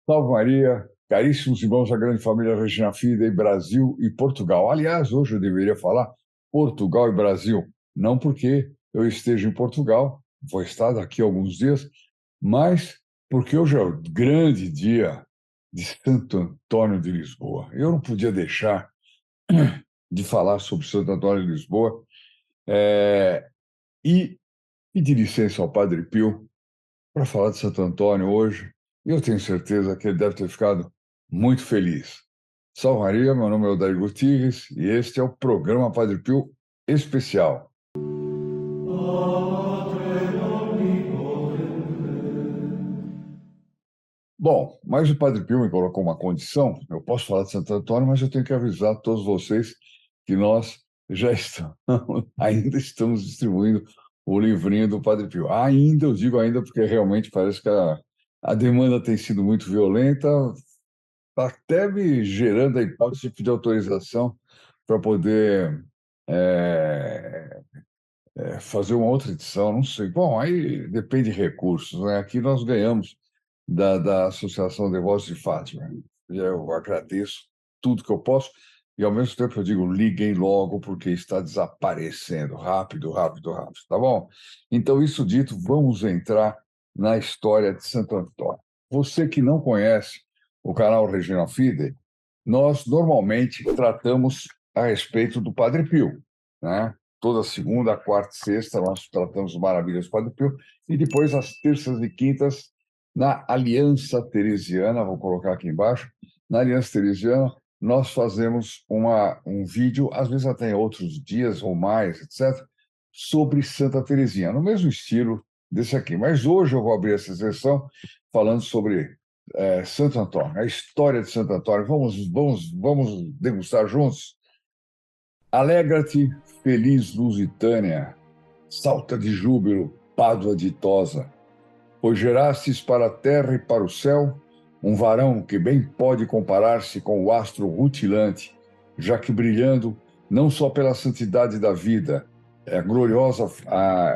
Salve Maria, caríssimos irmãos da grande família Regina Fidei, Brasil e Portugal. Aliás, hoje eu deveria falar Portugal e Brasil, não porque eu esteja em Portugal, vou estar daqui a alguns dias, mas porque hoje é o grande dia de Santo Antônio de Lisboa. Eu não podia deixar de falar sobre Santo Antônio de Lisboa e pedir licença ao Padre Pio para falar de Santo Antônio hoje. E eu tenho certeza que ele deve ter ficado muito feliz. Salve Maria, meu nome é Odair Gutierrez e este é o programa Padre Pio Especial. Bom, mas o Padre Pio me colocou uma condição. Eu posso falar de Santo Antônio, mas eu tenho que avisar a todos vocês que nós já estamos, ainda estamos distribuindo o livrinho do Padre Pio. Ainda, eu digo ainda porque realmente parece que a demanda tem sido muito violenta, está até me gerando a hipótese de pedir autorização para poder é, fazer uma outra edição, não sei. Bom, aí depende de recursos, né? Aqui nós ganhamos da Associação Devotos de Fátima. E eu agradeço tudo que eu posso e, ao mesmo tempo, eu digo, liguem logo, porque está desaparecendo. Rápido, rápido, rápido, tá bom? Então, isso dito, vamos entrar na história de Santo Antônio. Você que não conhece o canal Regina Fidei, nós normalmente tratamos a respeito do Padre Pio, né? Toda segunda, quarta e sexta nós tratamos maravilhas do Padre Pio e depois às terças e quintas na Aliança Teresiana, vou colocar aqui embaixo, na Aliança Teresiana nós fazemos um vídeo, às vezes até em outros dias ou mais, etc., sobre Santa Teresinha, no mesmo estilo desse aqui. Mas hoje eu vou abrir essa sessão falando sobre Santo Antônio, a história de Santo Antônio. Vamos degustar juntos? Alegra-te, feliz Lusitânia, salta de júbilo, Pádua ditosa, pois gerastes para a terra e para o céu um varão que bem pode comparar-se com o astro rutilante, já que brilhando não só pela santidade da vida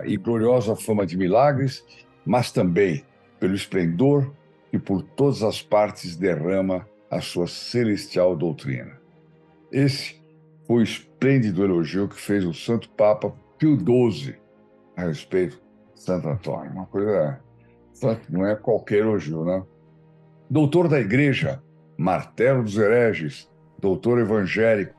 e gloriosa fama de milagres, mas também pelo esplendor que por todas as partes derrama a sua celestial doutrina. Esse foi o esplêndido elogio que fez o Santo Papa Pio XII a respeito de Santo Antônio. Uma coisa, não é qualquer elogio, né? Doutor da Igreja, martelo dos hereges, doutor evangélico,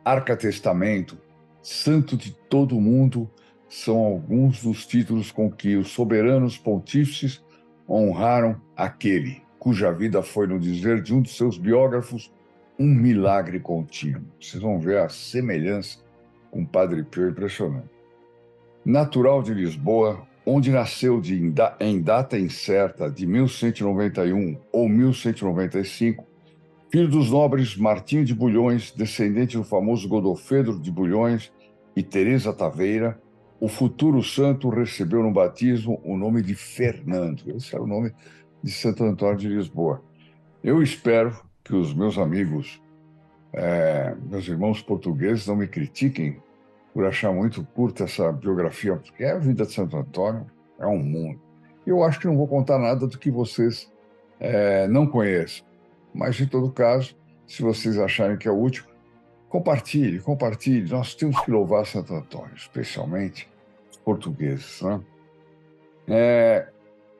arca-testamento, santo de todo o mundo, são alguns dos títulos com que os soberanos pontífices honraram aquele cuja vida foi, no dizer de um de seus biógrafos, um milagre contínuo. Vocês vão ver a semelhança com o Padre Pio, impressionante. Natural de Lisboa, onde nasceu em data incerta de 1191 ou 1195, filho dos nobres Martinho de Bulhões, descendente do famoso Godofredo de Bulhões e Teresa Taveira, o futuro santo recebeu no batismo o nome de Fernando. Esse era o nome de Santo Antônio de Lisboa. Eu espero que os meus amigos, meus irmãos portugueses, não me critiquem por achar muito curta essa biografia, porque a vida de Santo Antônio é um mundo. Eu acho que não vou contar nada do que vocês não conheçam, mas, em todo caso, se vocês acharem que é útil, compartilhe, compartilhe. Nós temos que louvar Santo Antônio, especialmente os portugueses, né?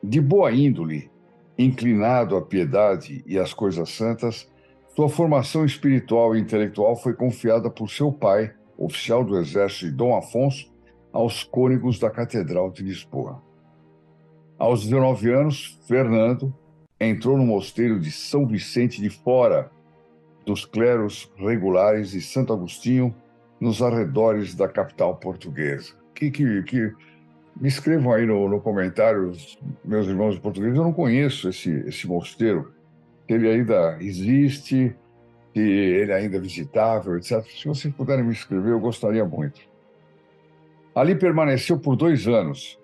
De boa índole, inclinado à piedade e às coisas santas, sua formação espiritual e intelectual foi confiada por seu pai, oficial do exército de Dom Afonso, aos cônegos da Catedral de Lisboa. Aos 19 anos, Fernando entrou no mosteiro de São Vicente de Fora, dos clérigos regulares de Santo Agostinho, nos arredores da capital portuguesa. Me escrevam aí no comentário, meus irmãos portugueses, eu não conheço esse mosteiro, se ele ainda existe, se ele ainda é visitável, etc. Se vocês puderem me escrever, eu gostaria muito. Ali permaneceu por 2 anos,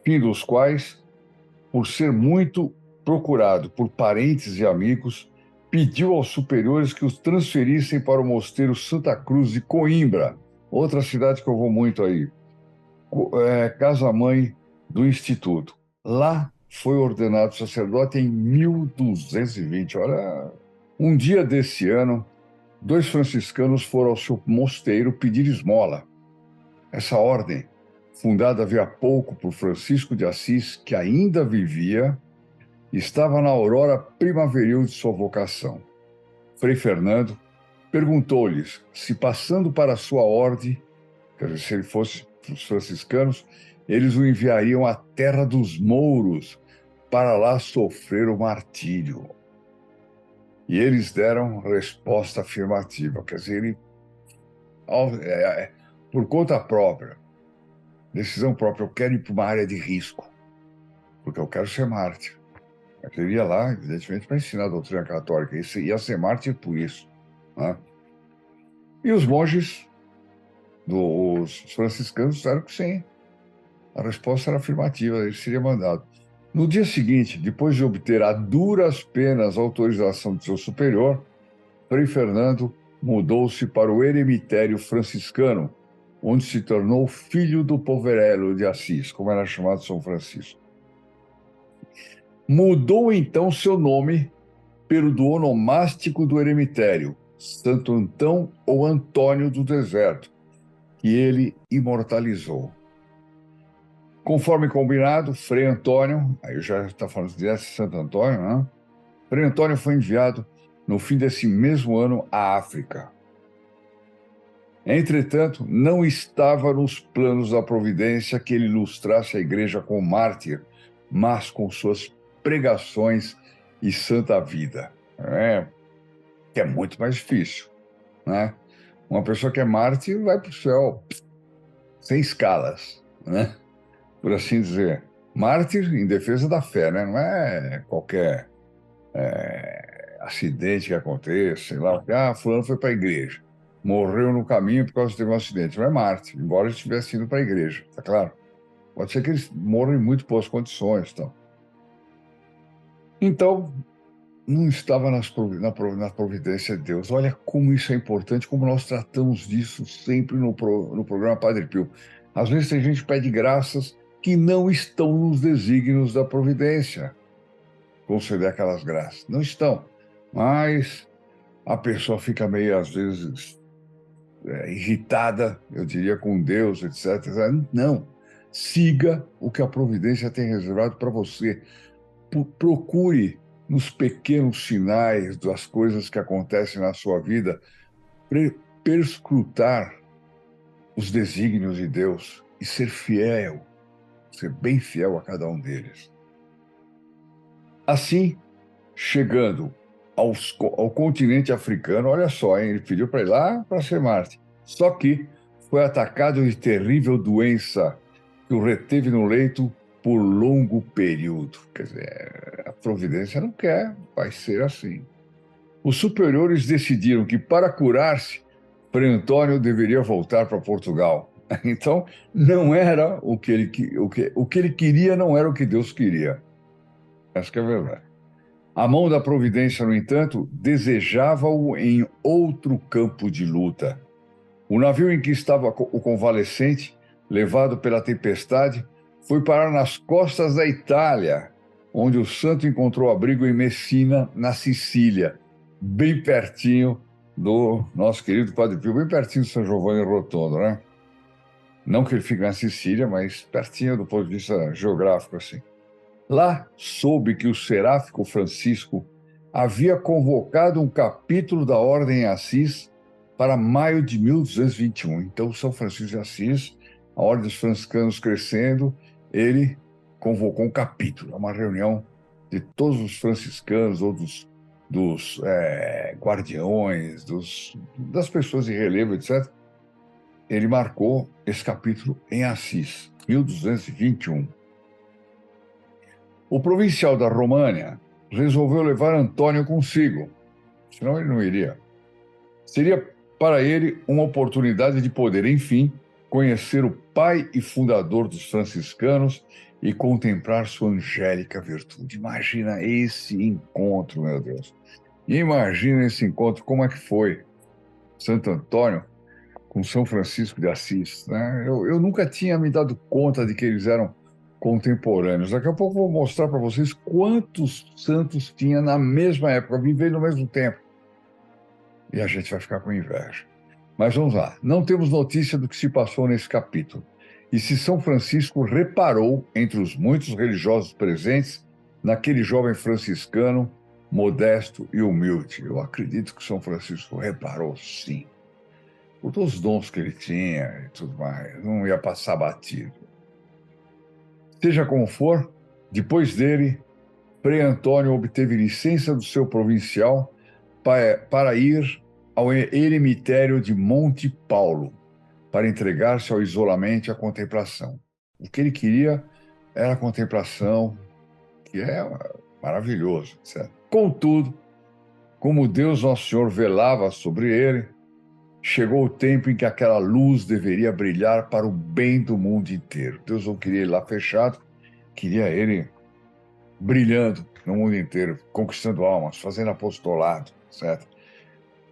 fim dos quais, por ser muito procurado por parentes e amigos, pediu aos superiores que os transferissem para o mosteiro Santa Cruz de Coimbra, outra cidade que eu vou muito aí, casa-mãe do Instituto. Lá foi ordenado sacerdote em 1220. Olha, um dia desse ano, 2 franciscanos foram ao seu mosteiro pedir esmola. Essa ordem, fundada havia pouco por Francisco de Assis, que ainda vivia, estava na aurora primaveril de sua vocação. Frei Fernando perguntou-lhes se, passando para a sua ordem, quer dizer, se ele fosse para os franciscanos, eles o enviariam à terra dos mouros para lá sofrer o martírio. E eles deram resposta afirmativa, quer dizer, ele, por conta própria, decisão própria, eu quero ir para uma área de risco, porque eu quero ser mártir. Eu queria lá, evidentemente, para ensinar a doutrina católica, e ia ser mártir por isso, né? E os monges, os franciscanos, disseram que sim. A resposta era afirmativa, ele seria mandado. No dia seguinte, depois de obter a duras penas a autorização de seu superior, Frei Fernando mudou-se para o eremitério franciscano, onde se tornou filho do Poverello de Assis, como era chamado São Francisco. Mudou então seu nome pelo do onomástico do eremitério, Santo Antão ou Antônio do Deserto, que ele imortalizou. Conforme combinado, Frei Antônio, aí eu já está falando de Santo Antônio, né? Frei Antônio foi enviado no fim desse mesmo ano à África. Entretanto, não estava nos planos da providência que ele ilustrasse a igreja com mártir, mas com suas pregações e santa vida. Que é muito mais difícil, né? Uma pessoa que é mártir vai para o céu sem escalas, né? Por assim dizer. Mártir em defesa da fé, né? Não é qualquer acidente que aconteça, sei lá, fulano foi para a igreja, morreu no caminho por causa de um acidente. Não é mártir, embora ele estivesse indo para a igreja, tá claro? Pode ser que eles morram em muito boas condições, então. Então, não estava na providência de Deus. Olha como isso é importante, como nós tratamos disso sempre no programa Padre Pio. Às vezes tem gente que pede graças que não estão nos desígnios da providência, conceder aquelas graças. Não estão. Mas a pessoa fica meio, às vezes, irritada, eu diria, com Deus, etc. Não. Siga o que a providência tem reservado para você. Procure nos pequenos sinais das coisas que acontecem na sua vida, perscrutar os desígnios de Deus e ser fiel, ser bem fiel a cada um deles. Assim, chegando ao continente africano, olha só, hein, ele pediu para ir lá para ser mártir. Só que foi atacado de terrível doença que o reteve no leito por longo período. Quer dizer, a providência não quer, vai ser assim. Os superiores decidiram que, para curar-se, Frei Antônio deveria voltar para Portugal. Então, não era o que ele queria, não era o que Deus queria. Essa que é a verdade. A mão da providência, no entanto, desejava-o em outro campo de luta. O navio em que estava o convalescente, levado pela tempestade, foi parar nas costas da Itália, onde o santo encontrou abrigo em Messina, na Sicília, bem pertinho do nosso querido Padre Pio, bem pertinho de São Giovanni Rotondo, né? Não que ele fique na Sicília, mas pertinho do ponto de vista geográfico, assim. Lá soube que o seráfico Francisco havia convocado um capítulo da Ordem em Assis para maio de 1221. Então, São Francisco de Assis, a Ordem dos Franciscanos crescendo, ele convocou um capítulo, uma reunião de todos os franciscanos ou dos guardiões, das pessoas de relevo, etc. Ele marcou esse capítulo em Assis, 1221. O provincial da România resolveu levar Antônio consigo, senão ele não iria. Seria para ele uma oportunidade de poder, enfim, conhecer o pai e fundador dos franciscanos e contemplar sua angélica virtude. Imagina esse encontro, meu Deus. Imagina esse encontro, como é que foi Santo Antônio com São Francisco de Assis, né? Eu nunca tinha me dado conta de que eles eram contemporâneos. Daqui a pouco eu vou mostrar para vocês quantos santos tinha na mesma época, vivendo ao mesmo tempo. E a gente vai ficar com inveja. Mas vamos lá. Não temos notícia do que se passou nesse capítulo. E se São Francisco reparou, entre os muitos religiosos presentes, naquele jovem franciscano, modesto e humilde. Eu acredito que São Francisco reparou, sim. Por todos os dons que ele tinha e tudo mais, não ia passar batido. Seja como for, depois dele, Frei Antônio obteve licença do seu provincial para ir ao eremitério de Monte Paulo, para entregar-se ao isolamento e à contemplação. O que ele queria era a contemplação, que é maravilhoso, etc. Contudo, como Deus Nosso Senhor velava sobre ele, chegou o tempo em que aquela luz deveria brilhar para o bem do mundo inteiro. Deus não queria ele lá fechado, queria ele brilhando no mundo inteiro, conquistando almas, fazendo apostolado, certo?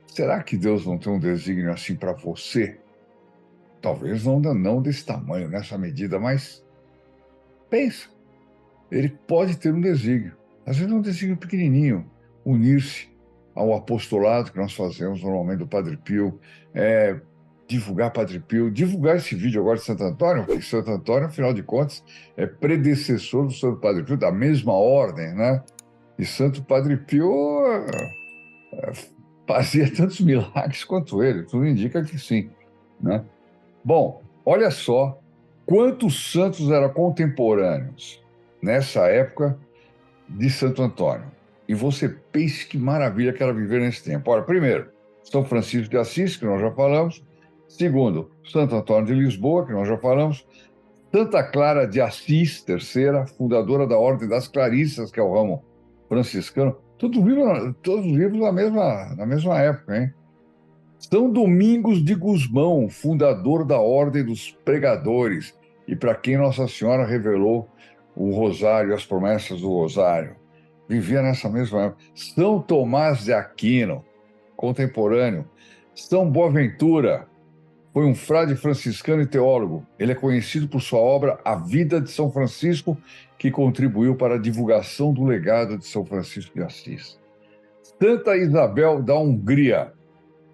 Será que Deus não tem um desígnio assim para você? Talvez não desse tamanho, nessa medida, mas pensa, ele pode ter um desígnio. Às vezes é um desígnio pequenininho, unir-se ao apostolado que nós fazemos normalmente do Padre Pio, divulgar Padre Pio, divulgar esse vídeo agora de Santo Antônio, porque Santo Antônio, afinal de contas, é predecessor do Santo Padre Pio, da mesma ordem, né? E Santo Padre Pio fazia tantos milagres quanto ele, tudo indica que sim, né? Bom, olha só quantos santos eram contemporâneos nessa época de Santo Antônio. E você pense que maravilha que era viver nesse tempo. Olha, primeiro, São Francisco de Assis, que nós já falamos. Segundo, Santo Antônio de Lisboa, que nós já falamos. Santa Clara de Assis, terceira, fundadora da Ordem das Clarissas, que é o ramo franciscano. Todos vivos na mesma época, hein? São Domingos de Gusmão, fundador da Ordem dos Pregadores, e para quem Nossa Senhora revelou o Rosário, as promessas do Rosário. Vivia nessa mesma época. São Tomás de Aquino, contemporâneo. São Boaventura, foi um frade franciscano e teólogo. Ele é conhecido por sua obra A Vida de São Francisco, que contribuiu para a divulgação do legado de São Francisco de Assis. Santa Isabel da Hungria,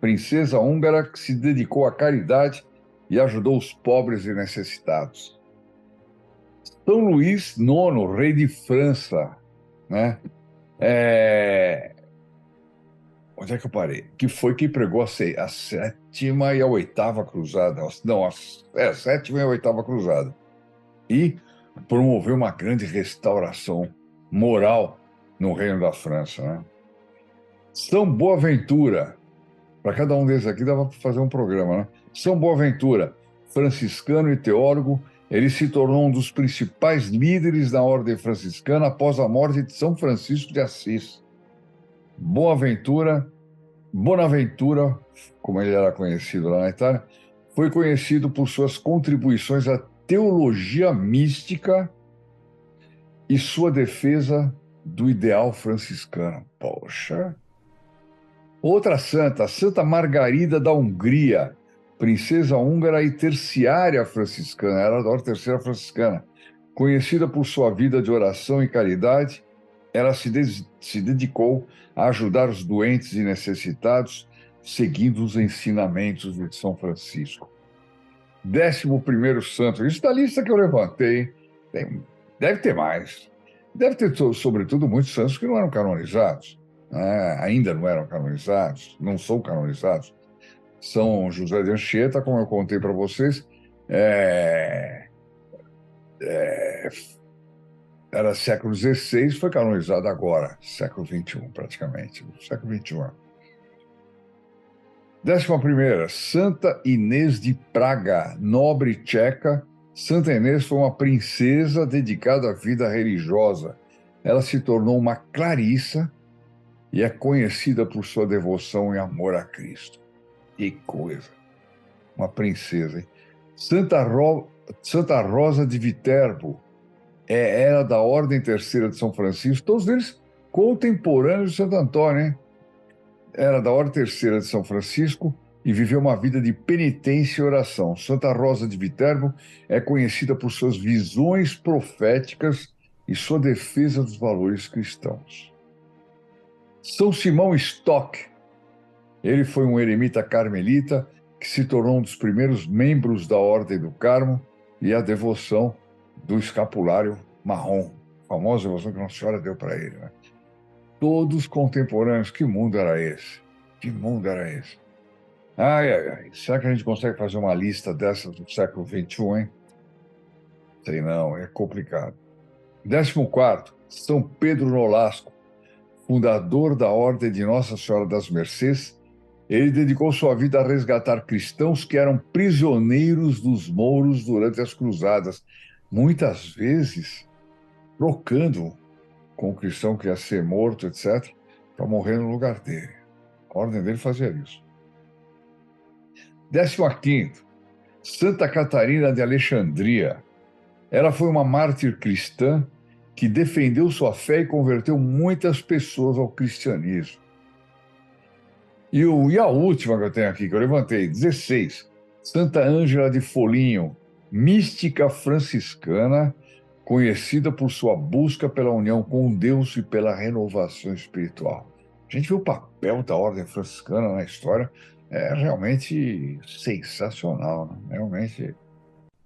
princesa húngara que se dedicou à caridade e ajudou os pobres e necessitados. São Luís IX, rei de França, né? Onde é que eu parei? Que foi quem pregou a sétima e a oitava cruzada. Não, a sétima e a oitava cruzada. E promoveu uma grande restauração moral no Reino da França, né? São Boaventura, para cada um desses aqui dava para fazer um programa, né? São Boaventura, franciscano e teólogo, ele se tornou um dos principais líderes da ordem franciscana após a morte de São Francisco de Assis. Bonaventura, como ele era conhecido lá na Itália, foi conhecido por suas contribuições à teologia mística e sua defesa do ideal franciscano. Poxa! Outra santa, Santa Margarida da Hungria, princesa húngara e terciária franciscana, era da ordem terceira franciscana. Conhecida por sua vida de oração e caridade, ela se dedicou a ajudar os doentes e necessitados, seguindo os ensinamentos de São Francisco. 11º santo, isso da lista que eu levantei, deve ter mais. Deve ter, sobretudo, muitos santos que não eram canonizados. Ainda não eram canonizados, não são canonizados. São José de Anchieta, como eu contei para vocês, era século XVI, foi canonizado agora, século XXI, praticamente, século XXI. 11ª, Santa Inês de Praga, nobre tcheca. Santa Inês foi uma princesa dedicada à vida religiosa. Ela se tornou uma clarissa e é conhecida por sua devoção e amor a Cristo. Que coisa! Uma princesa, hein? Santa Rosa de Viterbo era da Ordem Terceira de São Francisco, todos eles contemporâneos de Santo Antônio, hein? Era da Ordem Terceira de São Francisco, e viveu uma vida de penitência e oração. Santa Rosa de Viterbo é conhecida por suas visões proféticas e sua defesa dos valores cristãos. São Simão Stock, ele foi um eremita carmelita que se tornou um dos primeiros membros da Ordem do Carmo e a devoção do escapulário marrom, a famosa devoção que Nossa Senhora deu para ele, né? Todos contemporâneos, que mundo era esse? Que mundo era esse? Ai, ai, ai. Será que a gente consegue fazer uma lista dessas do século XXI, hein? Sei não, é complicado. 14º, São Pedro Nolasco, fundador da Ordem de Nossa Senhora das Mercês. Ele dedicou sua vida a resgatar cristãos que eram prisioneiros dos mouros durante as cruzadas, muitas vezes trocando com o cristão que ia ser morto, etc., para morrer no lugar dele. A ordem dele fazia isso. 15º, Santa Catarina de Alexandria. Ela foi uma mártir cristã que defendeu sua fé e converteu muitas pessoas ao cristianismo. E a última que eu tenho aqui, que eu levantei, 16, Santa Ângela de Foligno, mística franciscana, conhecida por sua busca pela união com Deus e pela renovação espiritual. A gente vê o papel da ordem franciscana na história, é realmente sensacional, né? Realmente.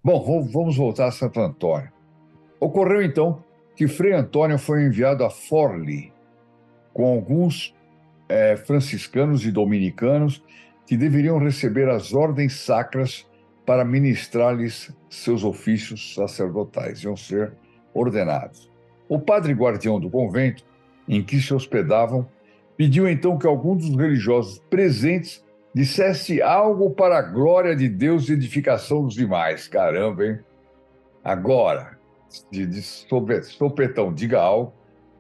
Bom, vamos voltar a Santo Antônio. Ocorreu, então, que Frei Antônio foi enviado a Forli com alguns franciscanos e dominicanos que deveriam receber as ordens sacras para ministrar-lhes seus ofícios sacerdotais, iam ser ordenados. O padre guardião do convento em que se hospedavam pediu então que algum dos religiosos presentes dissesse algo para a glória de Deus e edificação dos demais. Caramba, hein? Agora, de sopetão, diga algo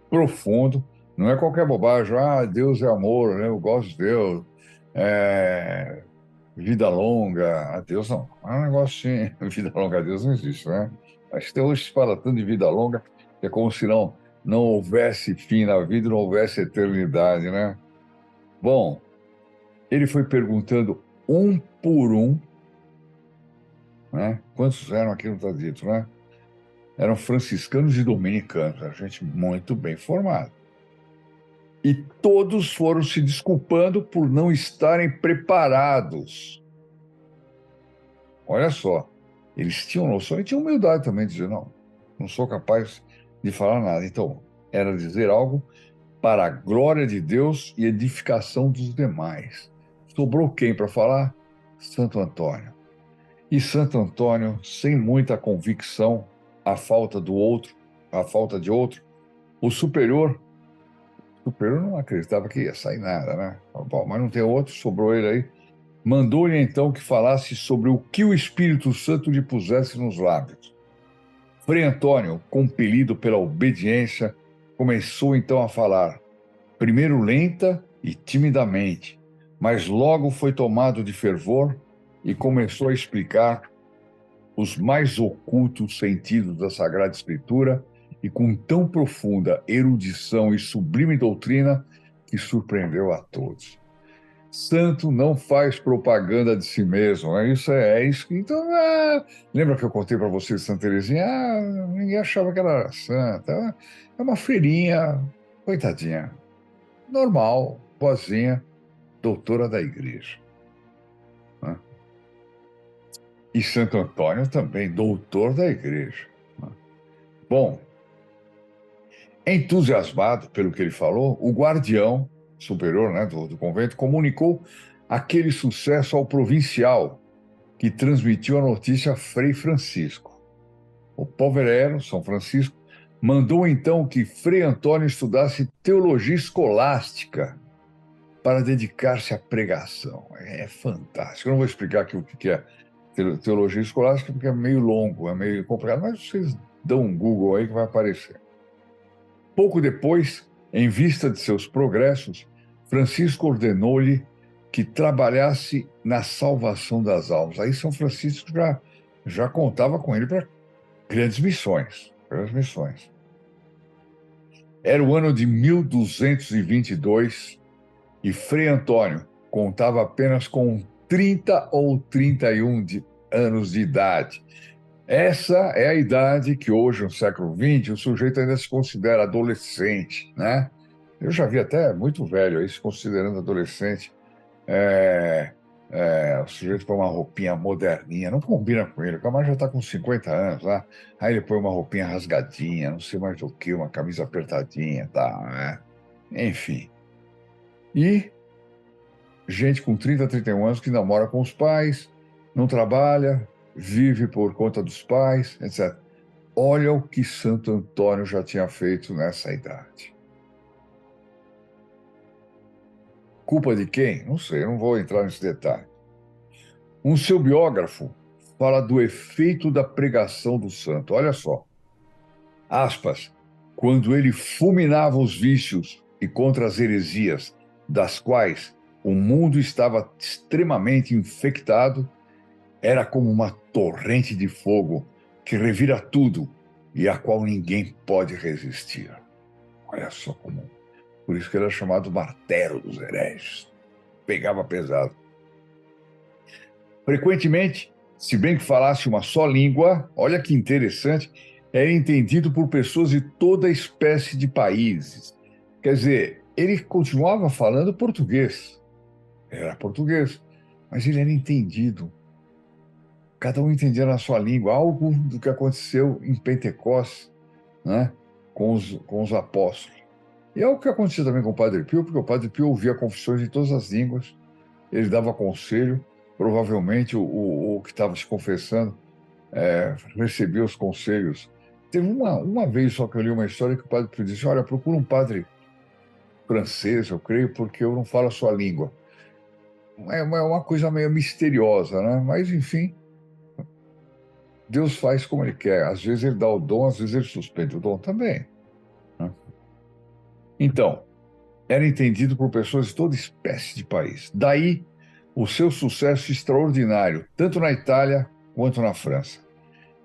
profundo. Não é qualquer bobagem. Deus é amor, né? Eu gosto de Deus. Vida longa a Deus, não. É um negócio assim. Vida longa a Deus não existe, né? Acho que até hoje se fala tanto de vida longa, que é como se não houvesse fim na vida, não houvesse eternidade, né? Bom, ele foi perguntando um por um, né? Quantos eram aqui, não está dito, né? Eram franciscanos e dominicanos, a gente muito bem formada. E todos foram se desculpando por não estarem preparados. Olha só, eles tinham noção e tinham humildade também de dizer, não sou capaz de falar nada. Então, era dizer algo para a glória de Deus e edificação dos demais. Sobrou quem para falar? Santo Antônio. E Santo Antônio, sem muita convicção, a falta de outro, o superior não acreditava que ia sair nada, né? Bom, mas não tem outro, sobrou ele aí. Mandou-lhe então que falasse sobre o que o Espírito Santo lhe pusesse nos lábios. Frei Antônio, compelido pela obediência, começou então a falar, primeiro lenta e timidamente, mas logo foi tomado de fervor e começou a explicar os mais ocultos sentidos da Sagrada Escritura e com tão profunda erudição e sublime doutrina que surpreendeu a todos. Santo não faz propaganda de si mesmo, é isso. Então, lembra que eu contei para você de Santa Teresinha? Ninguém achava que ela era santa. É uma freirinha, coitadinha, normal, boazinha, doutora da igreja. Né? E Santo Antônio também, doutor da igreja. Né? Bom, entusiasmado pelo que ele falou, o guardião superior, né, do convento comunicou aquele sucesso ao provincial, que transmitiu a notícia a Frei Francisco. O Poverello, São Francisco, mandou então que Frei Antônio estudasse teologia escolástica para dedicar-se à pregação. É fantástico. Eu não vou explicar aqui o que é teologia escolástica, porque é meio longo, é meio complicado, mas vocês dão um Google aí que vai aparecer. Pouco depois, em vista de seus progressos, Francisco ordenou-lhe que trabalhasse na salvação das almas. Aí São Francisco já contava com ele para grandes missões. Era o ano de 1222 e Frei Antônio contava apenas com 30 ou 31 anos de idade. Essa é a idade que hoje, no século XX, o sujeito ainda se considera adolescente, né? Eu já vi até muito velho aí se considerando adolescente. O sujeito põe uma roupinha moderninha, não combina com ele. O camarada já está com 50 anos lá. Aí ele põe uma roupinha rasgadinha, não sei mais do que, uma camisa apertadinha, tá, né? Enfim. E gente com 30, 31 anos que namora com os pais, não trabalha, vive por conta dos pais, etc. Olha o que Santo Antônio já tinha feito nessa idade. Culpa de quem? Não sei, não vou entrar nesse detalhe. Um seu biógrafo fala do efeito da pregação do santo. Olha só, aspas, quando ele fulminava os vícios e contra as heresias, das quais o mundo estava extremamente infectado, era como uma torrente de fogo que revira tudo e a qual ninguém pode resistir. Olha só como. Por isso que ele era chamado martelo dos hereges. Pegava pesado. Frequentemente, se bem que falasse uma só língua, olha que interessante, era entendido por pessoas de toda espécie de países. Quer dizer, ele continuava falando português. Era português, mas ele era entendido. Cada um entendia na sua língua, algo do que aconteceu em Pentecostes, né, com os apóstolos. E é o que acontecia também com o Padre Pio, porque o Padre Pio ouvia confissões em todas as línguas, ele dava conselho, provavelmente o que estava se confessando recebia os conselhos. Teve uma vez só que eu li uma história que o Padre Pio disse, olha, procura um padre francês, eu creio, porque eu não falo a sua língua. É uma coisa meio misteriosa, né? Mas, enfim, Deus faz como Ele quer. Às vezes Ele dá o dom, às vezes Ele suspende o dom também, né? Então, era entendido por pessoas de toda espécie de país. Daí, o seu sucesso extraordinário, tanto na Itália quanto na França.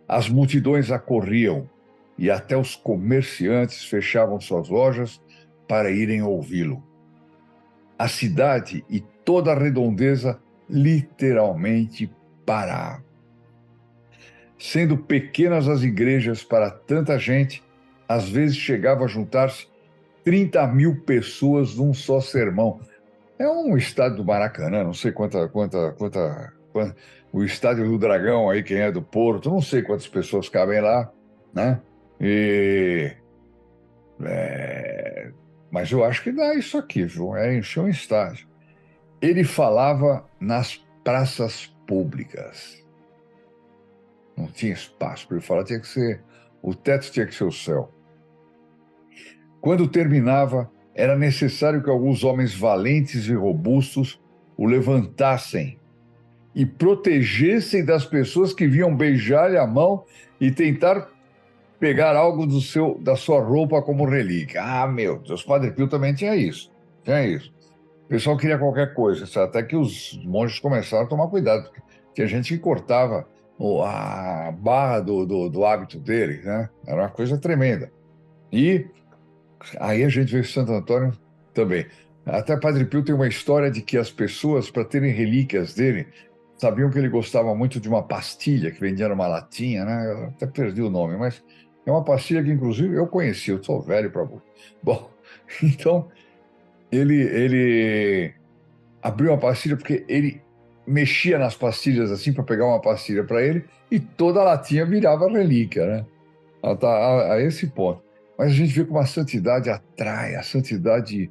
As multidões acorriam e até os comerciantes fechavam suas lojas para irem ouvi-lo. A cidade e toda a redondeza literalmente paravam. Sendo pequenas as igrejas para tanta gente, às vezes chegava a juntar-se 30.000 pessoas num só sermão. É um estádio do Maracanã, não sei o estádio do Dragão aí, quem é do Porto, não sei quantas pessoas cabem lá, né? E, mas eu acho que dá isso aqui, viu? É encher um estádio. Ele falava nas praças públicas. Não tinha espaço para ele falar, tinha que ser, o teto tinha que ser o céu. Quando terminava, era necessário que alguns homens valentes e robustos o levantassem e protegessem das pessoas que vinham beijar-lhe a mão e tentar pegar algo da sua roupa como relíquia. Ah, meu Deus, Padre Pio também tinha isso. Tinha isso. O pessoal queria qualquer coisa, até que os monges começaram a tomar cuidado, porque tinha gente que cortava a barra do hábito dele, né? Era uma coisa tremenda. E aí a gente vê Santo Antônio também. Até Padre Pio tem uma história de que as pessoas, para terem relíquias dele, sabiam que ele gostava muito de uma pastilha que vendia numa latinha, né? Eu até perdi o nome, mas é uma pastilha que, inclusive, eu conheci. Eu sou velho para burro. Bom, então, ele abriu a pastilha porque ele mexia nas pastilhas assim para pegar uma pastilha para ele e toda a latinha virava relíquia, né? A esse ponto. Mas a gente vê como a santidade atrai, a santidade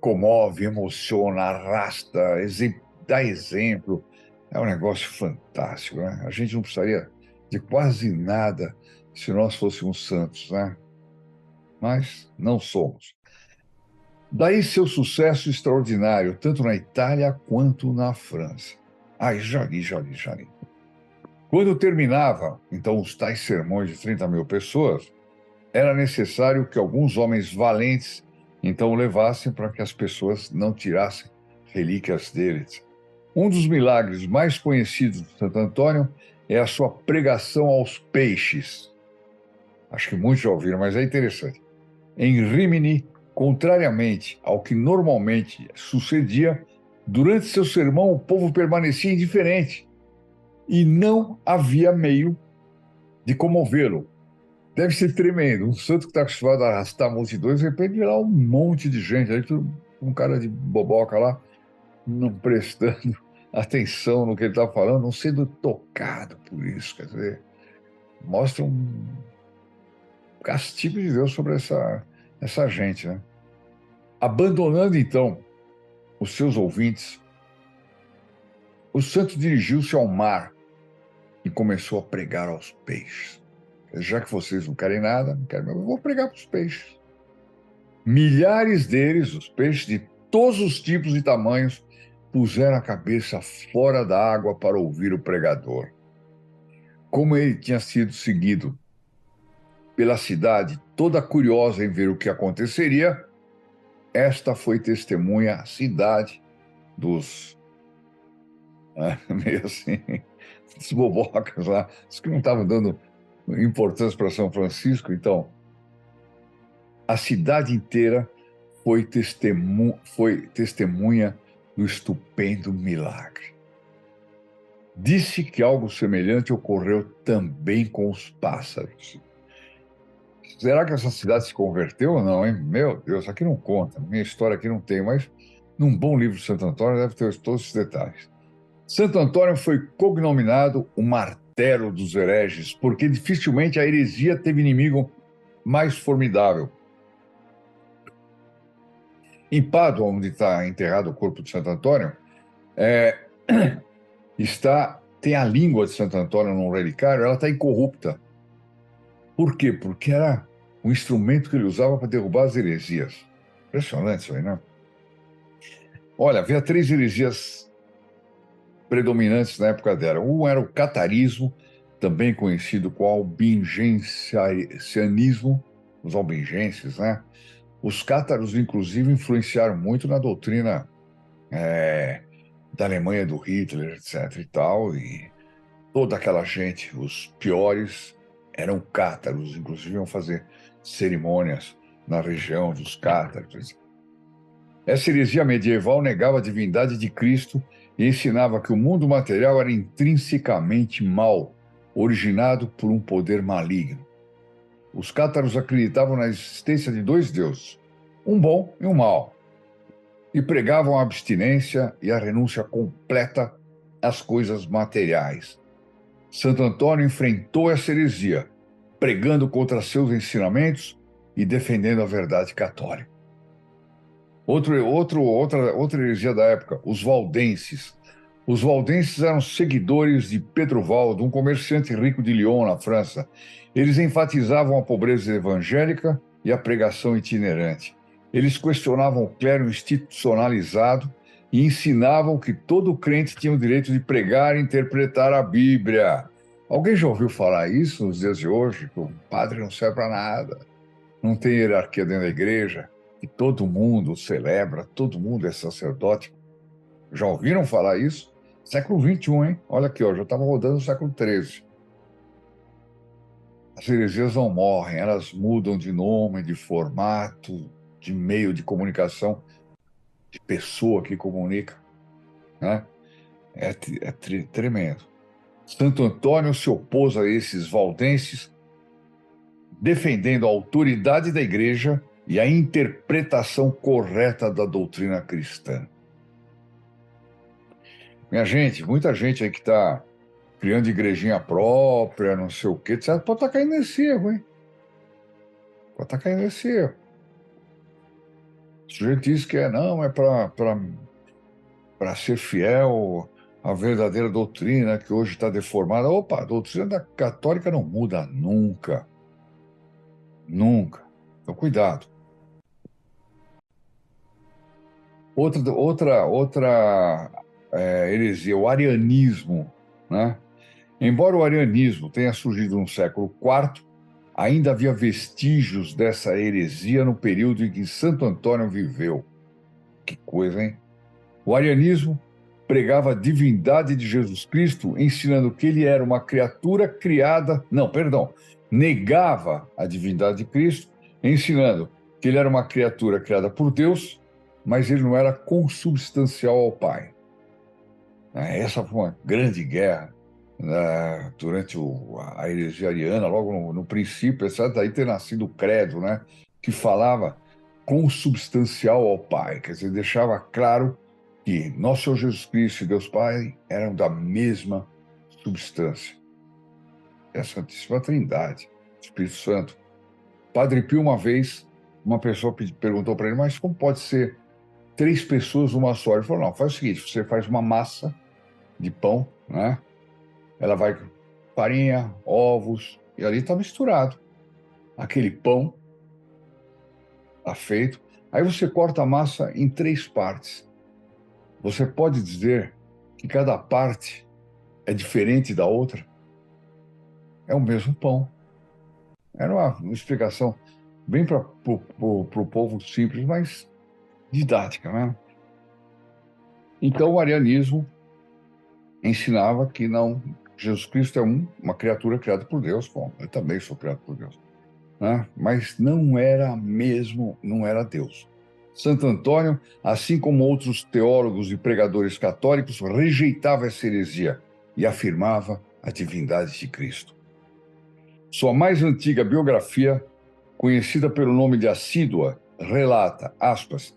comove, emociona, arrasta, dá exemplo. É um negócio fantástico, né? A gente não precisaria de quase nada se nós fôssemos santos, né? Mas não somos. Daí seu sucesso extraordinário, tanto na Itália quanto na França. Ai, já li. Quando terminava, então, os tais sermões de 30.000 pessoas, era necessário que alguns homens valentes, então, o levassem para que as pessoas não tirassem relíquias deles. Um dos milagres mais conhecidos de Santo Antônio é a sua pregação aos peixes. Acho que muitos já ouviram, mas é interessante. Em Rímini, contrariamente ao que normalmente sucedia, Durante seu sermão, o povo permanecia indiferente e não havia meio de comovê-lo. Deve ser tremendo. Um santo que está acostumado a arrastar multidões, de repente vê lá um monte de gente, aí um cara de boboca lá, não prestando atenção no que ele está falando, não sendo tocado por isso. Quer dizer, mostra um castigo de Deus sobre essa gente, né? Abandonando, então, os seus ouvintes, o santo dirigiu-se ao mar e começou a pregar aos peixes. Já que vocês não querem nada, não querem, eu vou pregar para os peixes. Milhares deles, os peixes de todos os tipos e tamanhos, puseram a cabeça fora da água para ouvir o pregador. Como ele tinha sido seguido pela cidade, toda curiosa em ver o que aconteceria, esta foi testemunha, a cidade dos meio assim, dos bobocas lá, os que não estavam dando importância para São Francisco. Então, a cidade inteira foi testemunha do estupendo milagre. Disse que algo semelhante ocorreu também com os pássaros. Será que essa cidade se converteu ou não, hein? Meu Deus, aqui não conta. Minha história aqui não tem, mas num bom livro de Santo Antônio deve ter todos esses detalhes. Santo Antônio foi cognominado o martelo dos hereges, porque dificilmente a heresia teve inimigo mais formidável. Em Pádua, onde está enterrado o corpo de Santo Antônio, tem a língua de Santo Antônio num relicário, ela está incorrupta. Por quê? Porque era um instrumento que ele usava para derrubar as heresias. Impressionante isso aí, né? Olha, havia 3 heresias predominantes na época dela. Um era o catarismo, também conhecido como albigensianismo, os albigenses, né? Os cátaros, inclusive, influenciaram muito na doutrina da Alemanha do Hitler, etc. e tal, e toda aquela gente, os piores, eram cátaros, inclusive iam fazer cerimônias na região dos cátaros. Essa heresia medieval negava a divindade de Cristo e ensinava que o mundo material era intrinsecamente mau, originado por um poder maligno. Os cátaros acreditavam na existência de 2 deuses, um bom e um mau, e pregavam a abstinência e a renúncia completa às coisas materiais. Santo Antônio enfrentou essa heresia, pregando contra seus ensinamentos e defendendo a verdade católica. Outra heresia da época, os valdenses. Os valdenses eram seguidores de Pedro Valdo, um comerciante rico de Lyon, na França. Eles enfatizavam a pobreza evangélica e a pregação itinerante. Eles questionavam o clero institucionalizado e ensinavam que todo crente tinha o direito de pregar e interpretar a Bíblia. Alguém já ouviu falar isso nos dias de hoje? Que o padre não serve para nada, não tem hierarquia dentro da igreja, que todo mundo celebra, todo mundo é sacerdote. Já ouviram falar isso? Século XXI, hein? Olha aqui, ó, já estava rodando o século XIII. As heresias não morrem, elas mudam de nome, de formato, de meio de comunicação, de pessoa que comunica, né? Tremendo. Santo Antônio se opôs a esses valdenses, defendendo a autoridade da igreja e a interpretação correta da doutrina cristã. Minha gente, muita gente aí que está criando igrejinha própria, não sei o quê, etc., pode estar caindo nesse erro, hein? Pode estar caindo nesse erro. O sujeito diz que não, é para ser fiel à verdadeira doutrina, que hoje está deformada. Opa, a doutrina da católica não muda nunca. Nunca. Então, cuidado. Outra heresia, o arianismo, né? Embora o arianismo tenha surgido no século IV, ainda havia vestígios dessa heresia no período em que Santo Antônio viveu. Que coisa, hein? O arianismo pregava a divindade de Jesus Cristo, ensinando que ele era uma criatura criada... negava a divindade de Cristo, ensinando que ele era uma criatura criada por Deus mas ele não era consubstancial ao Pai. Essa foi uma grande guerra durante a heresia ariana, logo no princípio, exceto daí ter nascido o credo, né, que falava consubstancial ao Pai, quer dizer, deixava claro que nosso Senhor Jesus Cristo e Deus Pai eram da mesma substância. É a Santíssima Trindade, Espírito Santo. Padre Pio, uma vez, uma pessoa perguntou para ele, mas como pode ser 3 pessoas numa só? Ele falou, não, faz o seguinte, você faz uma massa de pão, né? Ela vai com farinha, ovos, e ali está misturado. Aquele pão está feito. Aí você corta a massa em 3 partes. Você pode dizer que cada parte é diferente da outra? É o mesmo pão. Era uma explicação bem para o povo simples, mas didática, né? Então, o arianismo ensinava que não, Jesus Cristo é uma criatura criada por Deus, bom, eu também sou criado por Deus, né? Mas não era mesmo, não era Deus. Santo Antônio, assim como outros teólogos e pregadores católicos, rejeitava essa heresia e afirmava a divindade de Cristo. Sua mais antiga biografia, conhecida pelo nome de Assídua, relata, aspas,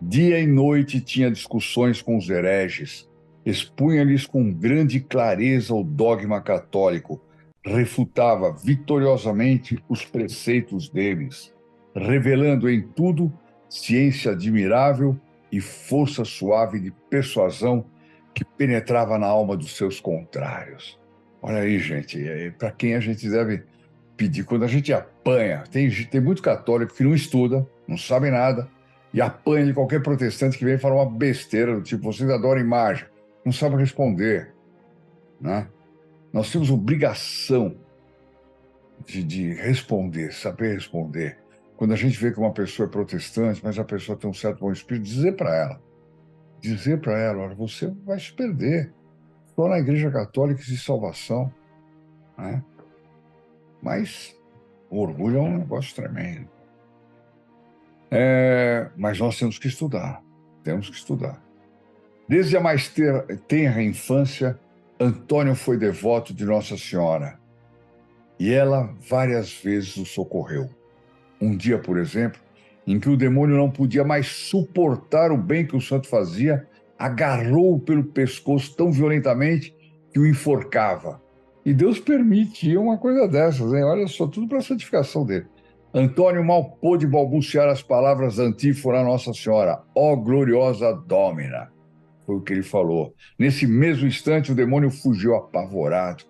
dia e noite tinha discussões com os hereges, expunha-lhes com grande clareza o dogma católico, refutava vitoriosamente os preceitos deles, revelando em tudo ciência admirável e força suave de persuasão que penetrava na alma dos seus contrários. Olha aí, gente, para quem a gente deve pedir, quando a gente apanha, tem muito católico que não estuda, não sabe nada, e apanha de qualquer protestante que vem falar uma besteira do tipo, vocês adoram imagem, não sabe responder, né? Nós temos obrigação de responder, saber responder. Quando a gente vê que uma pessoa é protestante, mas a pessoa tem um certo bom espírito, dizer para ela, olha, você vai se perder. Só na Igreja Católica existe salvação, né? Mas o orgulho é um negócio tremendo. Mas nós temos que estudar, Desde a mais tenra infância, Antônio foi devoto de Nossa Senhora e ela várias vezes o socorreu. Um dia, por exemplo, em que o demônio não podia mais suportar o bem que o santo fazia, agarrou-o pelo pescoço tão violentamente que o enforcava. E Deus permitia uma coisa dessas, hein? Olha só, tudo para a santificação dele. Antônio mal pôde balbuciar as palavras da antífona a Nossa Senhora, ó gloriosa Dómina. Foi o que ele falou. Nesse mesmo instante, o demônio fugiu apavorado.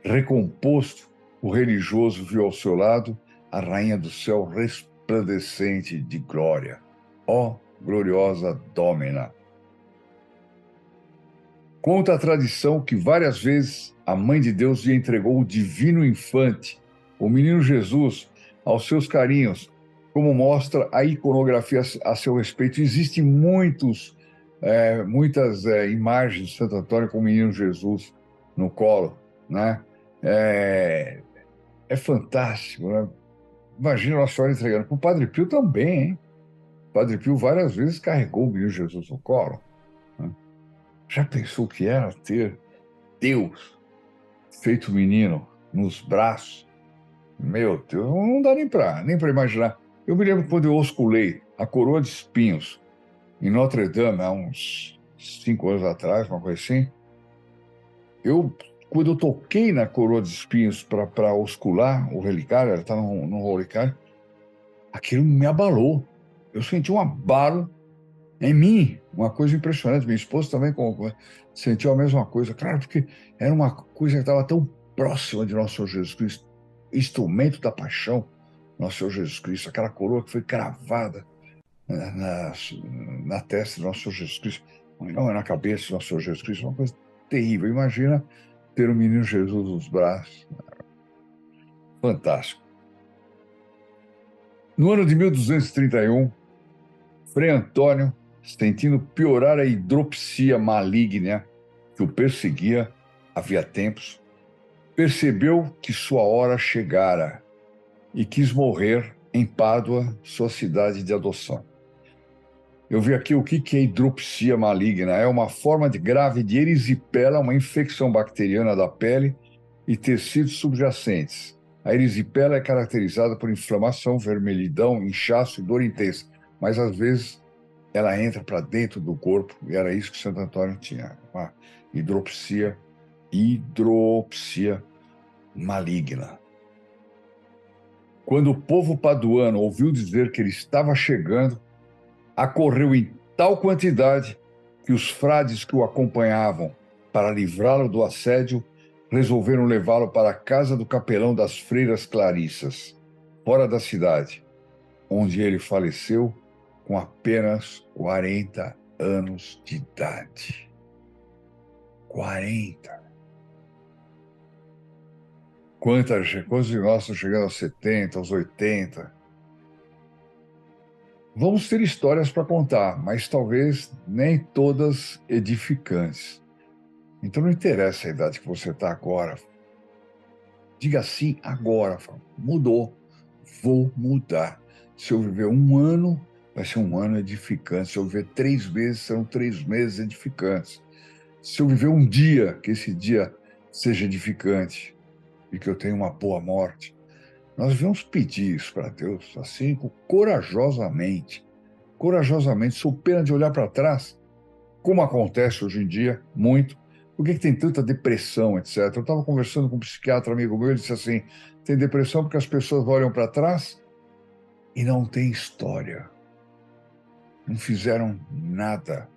Recomposto, o religioso viu ao seu lado a rainha do céu resplandecente de glória. Ó gloriosa Dómina. Conta a tradição que várias vezes a Mãe de Deus lhe entregou o divino infante, o menino Jesus, aos seus carinhos, como mostra a iconografia a seu respeito. Existem muitas imagens de Santo Antônio com o menino Jesus no colo, né? É fantástico, né? Imagina Nossa Senhora entregando. Para o Padre Pio também, hein? O Padre Pio várias vezes carregou o menino Jesus no colo, né? Já pensou o que era ter Deus feito menino nos braços? Meu Deus, não dá nem para imaginar. Eu me lembro quando eu osculei a coroa de espinhos em Notre Dame, há uns 5 anos atrás, uma coisa assim. Quando eu toquei na coroa de espinhos para oscular o relicário, ela está no relicário, aquilo me abalou. Eu senti um abalo em mim, uma coisa impressionante. Minha esposa também sentiu a mesma coisa. Claro, porque era uma coisa que estava tão próxima de nosso Senhor Jesus Cristo, instrumento da paixão, nosso Senhor Jesus Cristo, aquela coroa que foi cravada na testa de nosso Senhor Jesus Cristo, não na cabeça de nosso Senhor Jesus Cristo, uma coisa terrível. Imagina ter o menino Jesus nos braços. Fantástico. No ano de 1231, Frei Antônio, sentindo piorar a hidropsia maligna que o perseguia havia tempos, percebeu que sua hora chegara e quis morrer em Pádua, sua cidade de adoção. Eu vi aqui o que é hidropsia maligna. É uma forma grave de erisipela, uma infecção bacteriana da pele e tecidos subjacentes. A erisipela é caracterizada por inflamação, vermelhidão, inchaço e dor intensa, mas às vezes ela entra para dentro do corpo, e era isso que Santo Antônio tinha, uma hidropsia maligna. Quando o povo paduano ouviu dizer que ele estava chegando, acorreu em tal quantidade que os frades que o acompanhavam para livrá-lo do assédio resolveram levá-lo para a casa do capelão das freiras clarissas, fora da cidade, onde ele faleceu com apenas 40 anos de idade. 40. Quantos de nós estão chegando aos 70, aos 80? Vamos ter histórias para contar, mas talvez nem todas edificantes. Então não interessa a idade que você está agora. Diga sim agora. Mudou. Vou mudar. Se eu viver um ano, vai ser um ano edificante. Se eu viver 3 meses, serão 3 meses edificantes. Se eu viver um dia, que esse dia seja edificante e que eu tenha uma boa morte. Nós devemos pedir isso para Deus, assim, corajosamente. Corajosamente, sob pena de olhar para trás, como acontece hoje em dia, muito. Por que tem tanta depressão, etc? Eu estava conversando com um psiquiatra amigo meu, ele disse assim, tem depressão porque as pessoas olham para trás e não tem história. Não fizeram nada.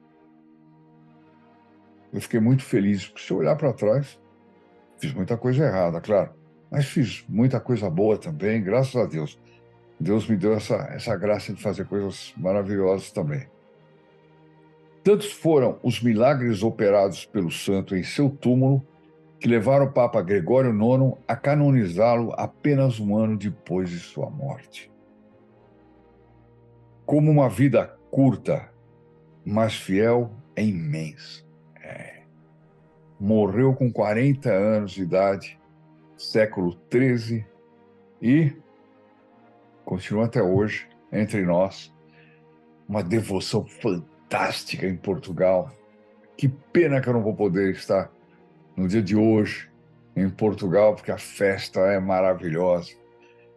Eu fiquei muito feliz, porque se eu olhar para trás, fiz muita coisa errada, claro, mas fiz muita coisa boa também, graças a Deus. Deus me deu essa graça de fazer coisas maravilhosas também. Tantos foram os milagres operados pelo santo em seu túmulo que levaram o Papa Gregório IX a canonizá-lo apenas um ano depois de sua morte. Como uma vida curta, mas fiel é imensa. Morreu com 40 anos de idade, século XIII, e continua até hoje entre nós. Uma devoção fantástica em Portugal. Que pena que eu não vou poder estar no dia de hoje em Portugal, porque a festa é maravilhosa.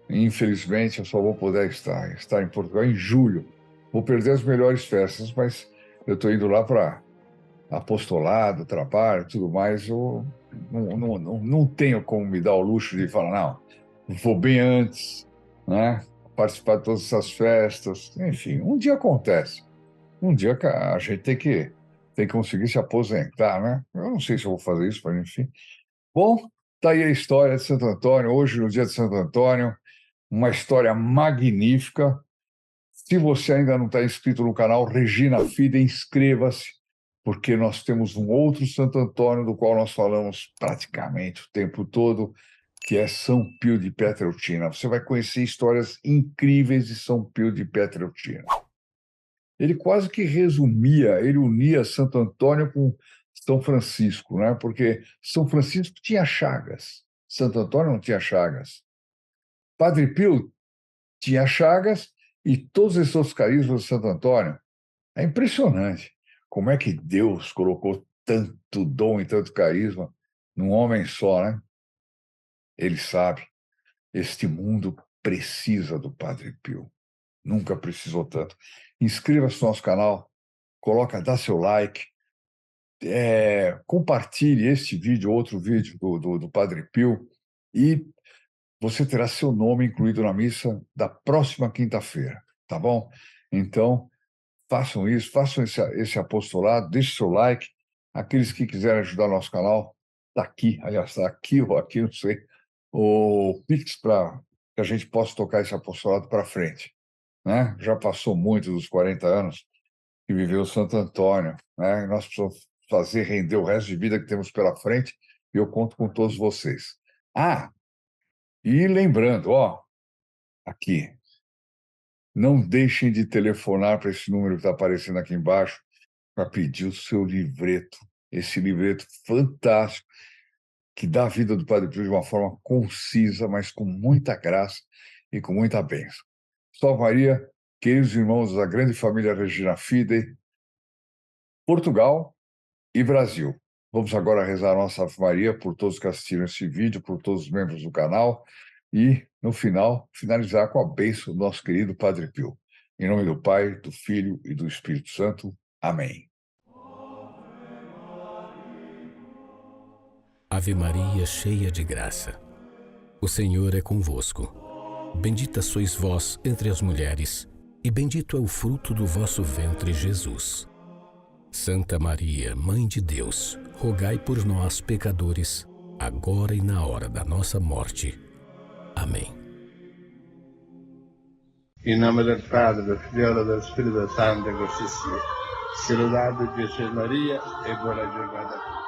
Infelizmente, eu só vou poder estar em Portugal em julho. Vou perder as melhores festas, mas eu estou indo lá para apostolado, trabalho, tudo mais. Eu não tenho como me dar o luxo de falar, não, vou bem antes, né? Participar de todas essas festas. Enfim, um dia acontece. Um dia a gente tem que conseguir se aposentar, né? Eu não sei se eu vou fazer isso, mas enfim. Bom, tá aí a história de Santo Antônio, hoje, no dia de Santo Antônio, uma história magnífica. Se você ainda não está inscrito no canal Regina Fide, inscreva-se, porque nós temos um outro Santo Antônio, do qual nós falamos praticamente o tempo todo, que é São Pio de Pietrelcina. Você vai conhecer histórias incríveis de São Pio de Pietrelcina. Ele quase que resumia, ele unia Santo Antônio com São Francisco, né? Porque São Francisco tinha chagas, Santo Antônio não tinha chagas. Padre Pio tinha chagas e todos esses outros carismas de Santo Antônio. É impressionante como é que Deus colocou tanto dom e tanto carisma num homem só, né? Ele sabe, este mundo precisa do Padre Pio. Nunca precisou tanto. Inscreva-se no nosso canal, dá seu like, compartilhe este vídeo, outro vídeo do Padre Pio, e você terá seu nome incluído na missa da próxima quinta-feira, tá bom? Então, façam isso, façam esse apostolado, deixe seu like. Aqueles que quiserem ajudar o nosso canal, está aqui, aliás, está aqui ou aqui, não sei, o Pix para que a gente possa tocar esse apostolado para frente, né? Já passou muito dos 40 anos que viveu Santo Antônio, né? Nós precisamos fazer render o resto de vida que temos pela frente, e eu conto com todos vocês. Ah, e lembrando, ó, aqui, não deixem de telefonar para esse número que está aparecendo aqui embaixo para pedir o seu livreto, esse livreto fantástico que dá a vida do Padre Pio de uma forma concisa, mas com muita graça e com muita bênção. Salve Maria, queridos irmãos da grande família Regina Fidei, Portugal e Brasil. Vamos agora rezar a nossa Ave Maria por todos que assistiram esse vídeo, por todos os membros do canal e, no final, finalizar com a bênção do nosso querido Padre Pio. Em nome do Pai, do Filho e do Espírito Santo. Amém. Ave Maria, cheia de graça, o Senhor é convosco. Bendita sois vós entre as mulheres, e bendito é o fruto do vosso ventre, Jesus. Santa Maria, Mãe de Deus, rogai por nós, pecadores, agora e na hora da nossa morte. Amém. In nome del Padre, del Figlio e del Spirito Santo, così sia. Sia lodato Gesù e Maria e buona giornata a tutti.